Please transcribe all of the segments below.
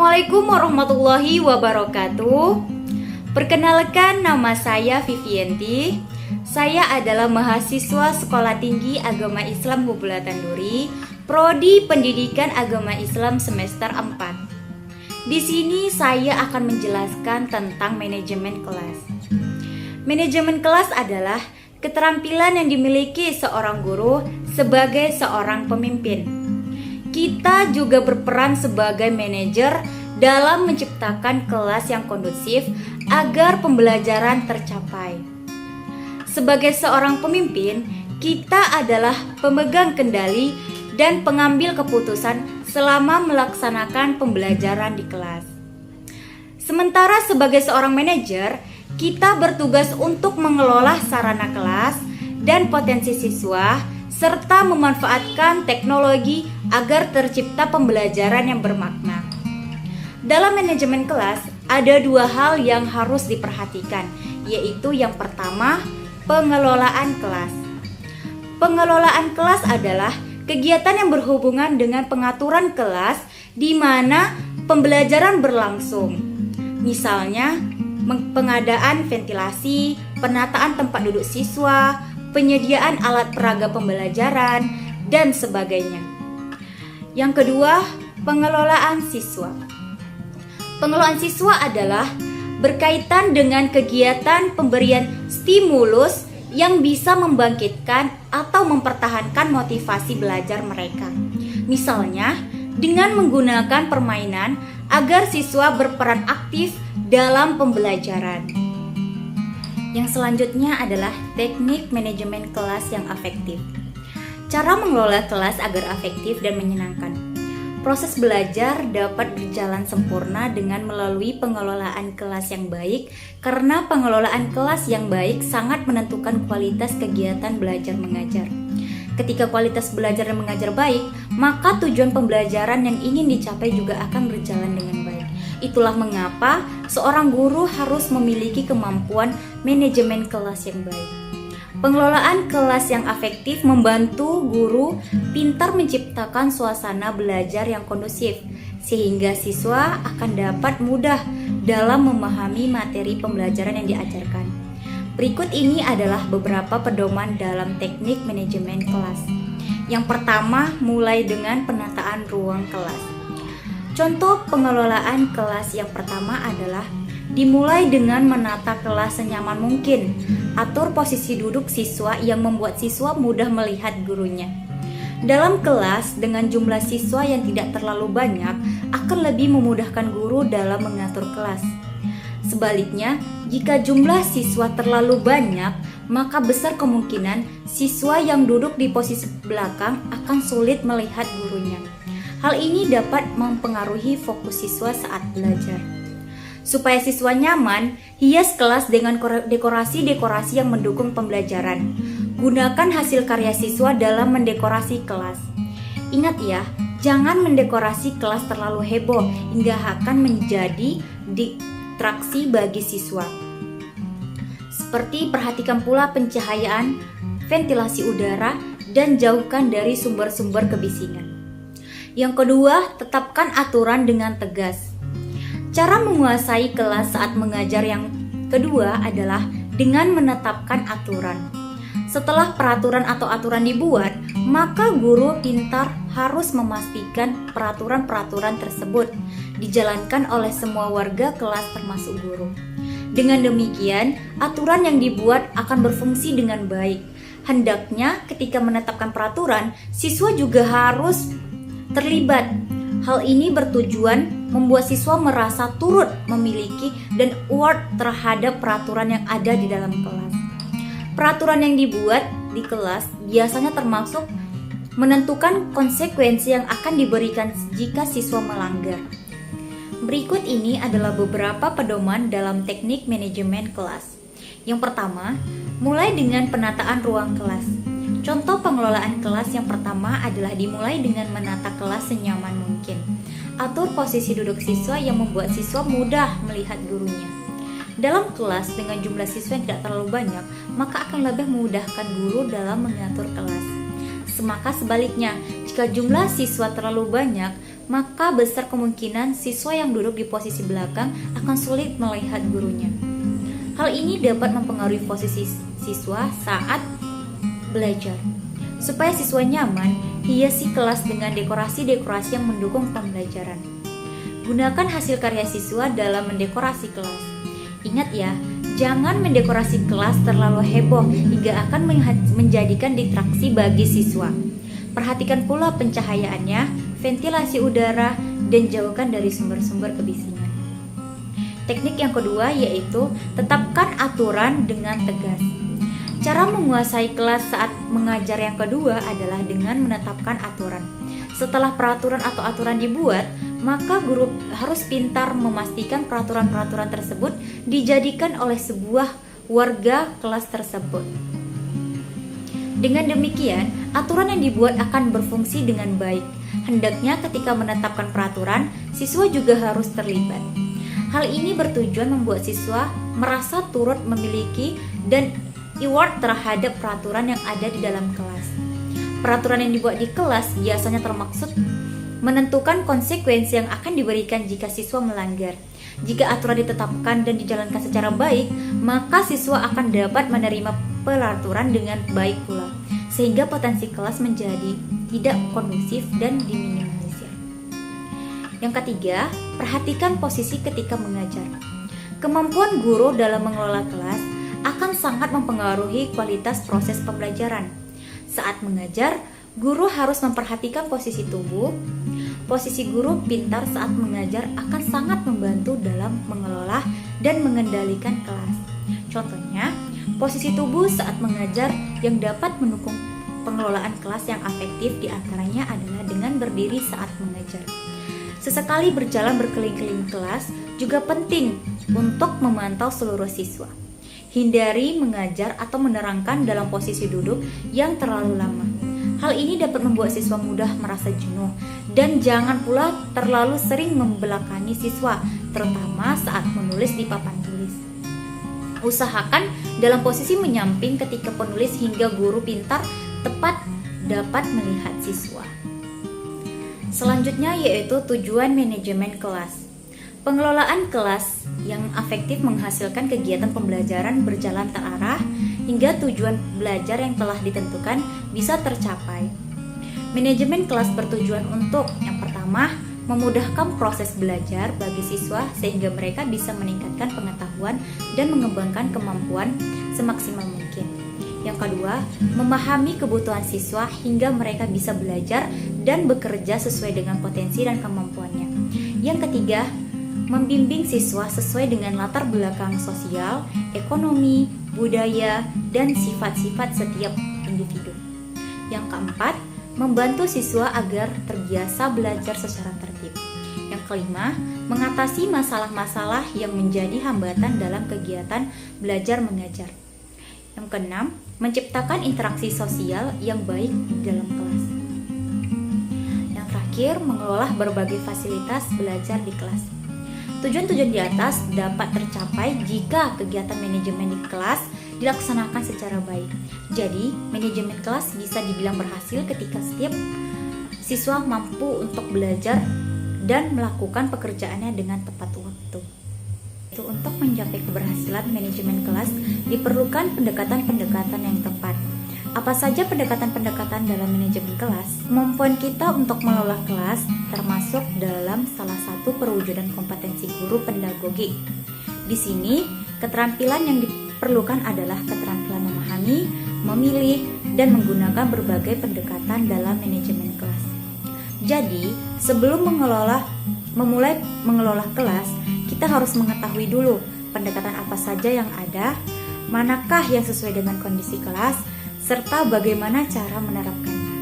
Assalamualaikum warahmatullahi wabarakatuh. Perkenalkan, nama saya Vivianti. Saya adalah mahasiswa Sekolah Tinggi Agama Islam Hubulatan Duri, Prodi Pendidikan Agama Islam semester 4. Di sini saya akan menjelaskan tentang manajemen kelas. Manajemen kelas adalah keterampilan yang dimiliki seorang guru sebagai seorang pemimpin. Kita juga berperan sebagai manajer dalam menciptakan kelas yang kondusif agar pembelajaran tercapai. Sebagai seorang pemimpin, kita adalah pemegang kendali dan pengambil keputusan selama melaksanakan pembelajaran di kelas. Sementara sebagai seorang manajer, kita bertugas untuk mengelola sarana kelas dan potensi siswa serta memanfaatkan teknologi agar tercipta pembelajaran yang bermakna. Dalam manajemen kelas, ada dua hal yang harus diperhatikan, yaitu yang pertama, pengelolaan kelas. Pengelolaan kelas adalah kegiatan yang berhubungan dengan pengaturan kelas di mana pembelajaran berlangsung. Misalnya, pengadaan ventilasi, penataan tempat duduk siswa, penyediaan alat peraga pembelajaran, dan sebagainya. Yang kedua, pengelolaan siswa. Pengelolaan siswa adalah berkaitan dengan kegiatan pemberian stimulus yang bisa membangkitkan atau mempertahankan motivasi belajar mereka. Misalnya, dengan menggunakan permainan agar siswa berperan aktif dalam pembelajaran. Yang selanjutnya adalah teknik manajemen kelas yang efektif. Cara mengelola kelas agar efektif dan menyenangkan. Proses belajar dapat berjalan sempurna dengan melalui pengelolaan kelas yang baik, karena pengelolaan kelas yang baik sangat menentukan kualitas kegiatan belajar mengajar. Ketika kualitas belajar dan mengajar baik, maka tujuan pembelajaran yang ingin dicapai juga akan berjalan dengan baik. Itulah mengapa seorang guru harus memiliki kemampuan manajemen kelas yang baik. Pengelolaan kelas yang efektif membantu guru pintar menciptakan suasana belajar yang kondusif, sehingga siswa akan dapat mudah dalam memahami materi pembelajaran yang diajarkan. Berikut ini adalah beberapa pedoman dalam teknik manajemen kelas. Yang pertama, mulai dengan penataan ruang kelas. Contoh pengelolaan kelas yang pertama adalah dimulai dengan menata kelas senyaman mungkin. Atur posisi duduk siswa yang membuat siswa mudah melihat gurunya. Dalam kelas dengan jumlah siswa yang tidak terlalu banyak akan lebih memudahkan guru dalam mengatur kelas. Sebaliknya, jika jumlah siswa terlalu banyak, maka besar kemungkinan siswa yang duduk di posisi belakang akan sulit melihat gurunya. Hal ini dapat mempengaruhi fokus siswa saat belajar. Supaya siswa nyaman, hias kelas dengan dekorasi-dekorasi yang mendukung pembelajaran. Gunakan hasil karya siswa dalam mendekorasi kelas. Ingat ya, jangan mendekorasi kelas terlalu heboh hingga akan menjadi distraksi bagi siswa. Seperti perhatikan pula pencahayaan, ventilasi udara, dan jauhkan dari sumber-sumber kebisingan. Yang kedua, tetapkan aturan dengan tegas. Cara menguasai kelas saat mengajar yang kedua adalah dengan menetapkan aturan. Setelah peraturan atau aturan dibuat, maka guru pintar harus memastikan peraturan-peraturan tersebut dijalankan oleh semua warga kelas termasuk guru. Dengan demikian, aturan yang dibuat akan berfungsi dengan baik. Hendaknya ketika menetapkan peraturan, siswa juga harus terlibat. Hal ini bertujuan membuat siswa merasa turut memiliki dan aware terhadap peraturan yang ada di dalam kelas. Peraturan yang dibuat di kelas biasanya termasuk menentukan konsekuensi yang akan diberikan jika siswa melanggar. Berikut ini adalah beberapa pedoman dalam teknik manajemen kelas. Yang pertama, mulai dengan penataan ruang kelas. Contoh pengelolaan kelas yang pertama adalah dimulai dengan menata kelas senyaman mungkin. Atur posisi duduk siswa yang membuat siswa mudah melihat gurunya. Dalam kelas dengan jumlah siswa yang tidak terlalu banyak, maka akan lebih memudahkan guru dalam mengatur kelas. Semaka sebaliknya, jika jumlah siswa terlalu banyak, maka besar kemungkinan siswa yang duduk di posisi belakang akan sulit melihat gurunya. Hal ini dapat mempengaruhi posisi siswa saat belajar. Supaya siswa nyaman, hiasi kelas dengan dekorasi-dekorasi yang mendukung pembelajaran. Gunakan hasil karya siswa dalam mendekorasi kelas. Ingat ya, jangan mendekorasi kelas terlalu heboh hingga akan menjadikan distraksi bagi siswa. Perhatikan pula pencahayaannya, ventilasi udara, dan jauhkan dari sumber-sumber kebisingan. Teknik yang kedua yaitu tetapkan aturan dengan tegas. Cara menguasai kelas saat mengajar yang kedua adalah dengan menetapkan aturan. Setelah peraturan atau aturan dibuat, maka guru harus pintar memastikan peraturan-peraturan tersebut dijadikan oleh sebuah warga kelas tersebut. Dengan demikian, aturan yang dibuat akan berfungsi dengan baik. Hendaknya ketika menetapkan peraturan, siswa juga harus terlibat. Hal ini bertujuan membuat siswa merasa turut memiliki dan aware terhadap peraturan yang ada di dalam kelas. Peraturan yang dibuat di kelas biasanya termaksud menentukan konsekuensi yang akan diberikan jika siswa melanggar. Jika aturan ditetapkan dan dijalankan secara baik, maka siswa akan dapat menerima peraturan dengan baik pula, sehingga potensi kelas menjadi tidak kondusif dan diminimalisir. Yang ketiga, perhatikan posisi ketika mengajar. Kemampuan guru dalam mengelola kelas akan sangat mempengaruhi kualitas proses pembelajaran. Saat mengajar, guru harus memperhatikan posisi tubuh. Posisi guru pintar saat mengajar akan sangat membantu dalam mengelola dan mengendalikan kelas. Contohnya, posisi tubuh saat mengajar yang dapat mendukung pengelolaan kelas yang efektif diantaranya adalah dengan berdiri saat mengajar. Sesekali berjalan berkeliling-keliling kelas juga penting untuk memantau seluruh siswa. Hindari mengajar atau menerangkan dalam posisi duduk yang terlalu lama. Hal ini dapat membuat siswa mudah merasa jenuh dan jangan pula terlalu sering membelakangi siswa, terutama saat menulis di papan tulis. Usahakan dalam posisi menyamping ketika penulis hingga guru pintar tepat dapat melihat siswa. Selanjutnya yaitu tujuan manajemen kelas. Pengelolaan kelas yang efektif menghasilkan kegiatan pembelajaran berjalan terarah hingga tujuan belajar yang telah ditentukan bisa tercapai. Manajemen kelas bertujuan untuk yang pertama, memudahkan proses belajar bagi siswa sehingga mereka bisa meningkatkan pengetahuan dan mengembangkan kemampuan semaksimal mungkin. Yang kedua, memahami kebutuhan siswa hingga mereka bisa belajar dan bekerja sesuai dengan potensi dan kemampuannya. Yang ketiga, membimbing siswa sesuai dengan latar belakang sosial, ekonomi, budaya, dan sifat-sifat setiap individu. Yang keempat, membantu siswa agar terbiasa belajar secara tertib. Yang kelima, mengatasi masalah-masalah yang menjadi hambatan dalam kegiatan belajar mengajar. Yang keenam, menciptakan interaksi sosial yang baik di dalam kelas. Yang terakhir, mengelola berbagai fasilitas belajar di kelas. Tujuan-tujuan di atas dapat tercapai jika kegiatan manajemen di kelas dilaksanakan secara baik. Jadi, manajemen kelas bisa dibilang berhasil ketika setiap siswa mampu untuk belajar dan melakukan pekerjaannya dengan tepat waktu. Untuk mencapai keberhasilan manajemen kelas diperlukan pendekatan-pendekatan yang tepat. Apa saja pendekatan-pendekatan dalam manajemen kelas? Kemampuan kita untuk mengelola kelas termasuk dalam salah satu perwujudan kompetensi guru pedagogi. Di sini, keterampilan yang diperlukan adalah keterampilan memahami, memilih, dan menggunakan berbagai pendekatan dalam manajemen kelas. Jadi, sebelum memulai mengelola kelas, kita harus mengetahui dulu pendekatan apa saja yang ada, manakah yang sesuai dengan kondisi kelas, serta bagaimana cara menerapkannya.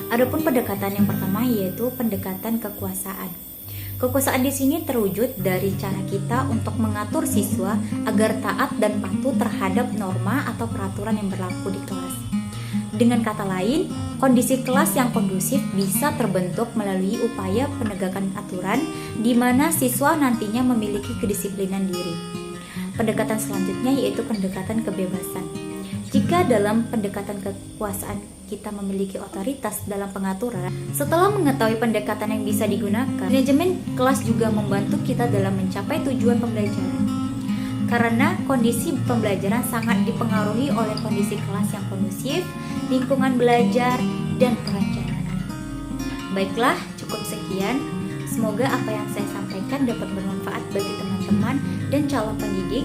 Adapun pendekatan yang pertama yaitu pendekatan kekuasaan. Kekuasaan di sini terwujud dari cara kita untuk mengatur siswa agar taat dan patuh terhadap norma atau peraturan yang berlaku di kelas. Dengan kata lain, kondisi kelas yang kondusif bisa terbentuk melalui upaya penegakan aturan di mana siswa nantinya memiliki kedisiplinan diri. Pendekatan selanjutnya yaitu pendekatan kebebasan. Jika Jika dalam pendekatan kekuasaan kita memiliki otoritas dalam pengaturan, setelah mengetahui pendekatan yang bisa digunakan, manajemen kelas juga membantu kita dalam mencapai tujuan pembelajaran. Karena kondisi pembelajaran sangat dipengaruhi oleh kondisi kelas yang kondusif, lingkungan belajar, dan perencanaan. Baiklah, cukup sekian. Semoga apa yang saya sampaikan dapat bermanfaat bagi teman-teman dan calon pendidik.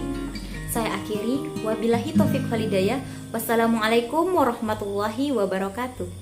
Saya akhiri, wabillahi taufiq wal hidayah. Wassalamualaikum warahmatullahi wabarakatuh.